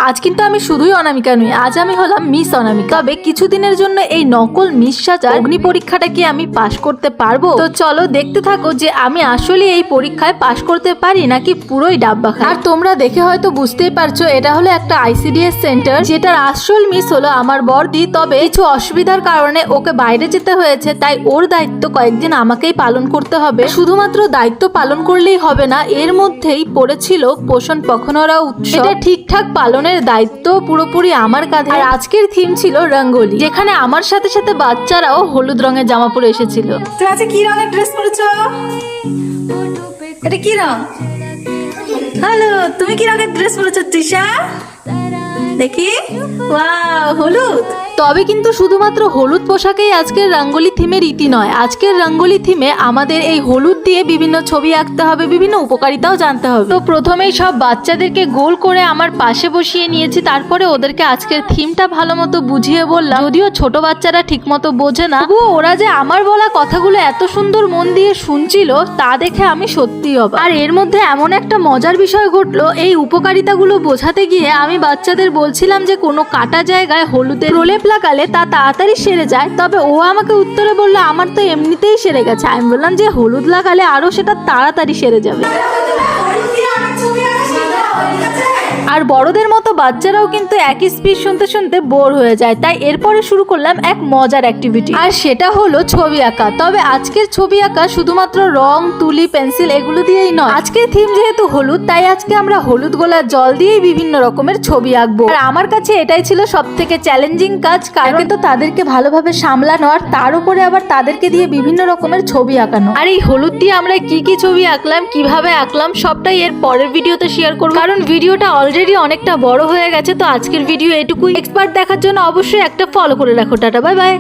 আজ কিন্তু আমি শুধুই অনামিকা নই, আজ আমি হলাম মিস অনামিকা। তবে কিছুদিনের জন্য এই নকল মিস সাজার অগ্নি পরীক্ষাটা কি আমি পাশ করতে পারবো? তো চলো দেখতে থাকো যে আমি আসলে এই পরীক্ষায় পাশ করতে পারি নাকি পুরোই ডাব্বা খাই। আর তোমরা দেখে হয়তো বুঝতেই পারছো এটা হলো একটা ICDS সেন্টার, যেটার আসল মিস হলো আমার বড়দি। তবে কিছু অসুবিধার কারণে ওকে বাইরে যেতে হয়েছে, তাই ওর দায়িত্ব কয়েকদিন আমাকেই পালন করতে হবে। শুধুমাত্র দায়িত্ব পালন করলেই হবে না, এর মধ্যেই পড়েছিল পোষণ পখনরা উৎসব। এটা ঠিকঠাক পালনের দায়িত্ব পুরোপুরি আমার কাঁধে। আর আজকের থিম ছিল রঙ্গোলি, যেখানে আমার সাথে সাথে বাচ্চারাও হলুদ রঙের জামা পরে এসেছিল। তো আজকে কি রঙের ড্রেস পরেছো? এটা কি রং? হ্যালো, তুমি কি রঙের ড্রেস পরেছো তৃষা? দেখি, ওয়াও, হলুদ। তবে কিন্তু শুধুমাত্র হলুদ পোশাকেই আজকের রঙ্গোলি থিমের রীতি নয়। আজকের রঙ্গোলি থিমে আমাদের এই হলুদ দিয়ে বিভিন্ন ছবি আঁকতে হবে, বিভিন্ন উপকারিতাও জানতে হবে। তো প্রথমেই সব বাচ্চাদেরকে গোল করে আমার পাশে বসিয়ে নিয়েছি, তারপরে ওদেরকে আজকের থিমটা ভালো মতো বুঝিয়ে বললাম। যদিও ছোট বাচ্চারা ঠিক মতো বোঝে না, তবুও ওরা যে আমার বলা কথাগুলো এত সুন্দর মন দিয়ে শুনছিল তা দেখে আমি সত্যিই অবাক। আর এর মধ্যে এমন একটা মজার বিষয় ঘটলো, এই উপকারিতাগুলো বোঝাতে গিয়ে আমি বাচ্চাদের বলছিলাম যে কোনো কাটা জায়গায় হলুদের প্রলেপ লাগালে তা তাড়াতাড়ি সেরে যায়। তবে ও আমাকে উত্তরে বললো আমার তো এমনিতেই সেরে গেছে। আমি বললাম যে হলুদ লাগালে আরো সেটা তাড়াতাড়ি সেরে যাবে। আর বড়দের মতো বাচ্চারাও কিন্তু একই স্পিচ শুনতে শুনতে বোর হয়ে যায়, তাই এরপরে শুরু করলাম এক মজার অ্যাক্টিভিটি, আর সেটা হলো ছবি আঁকা। তবে আজকের ছবি আঁকা শুধুমাত্র রং, তুলি, পেন্সিল এগুলো দিয়েই নয়। আজকের থিম যেহেতু হলুদ, তাই আজকে আমরা হলুদ গোলার জল দিয়েই বিভিন্ন রকমের ছবি আঁকবো। আর আমার কাছে এটাই ছিল সব থেকে চ্যালেঞ্জিং কাজ, কারণ তো তাদেরকে ভালোভাবে সামলানো আর তার উপরে আবার তাদেরকে দিয়ে বিভিন্ন রকমের ছবি আঁকানো। আর এই হলুদ দিয়ে আমরা কি কি ছবি আঁকলাম, কিভাবে আঁকলাম, সবটাই এর পরের ভিডিওতে শেয়ার করব, কারণ ভিডিওটা অলরেডি অনেকটা বড় হয়ে গেছে। তো আজকের ভিডিও এটুকুই। এক্সপার্ট দেখার জন্য অবশ্যই একটা ফলো করে রাখো। Tata, bye bye.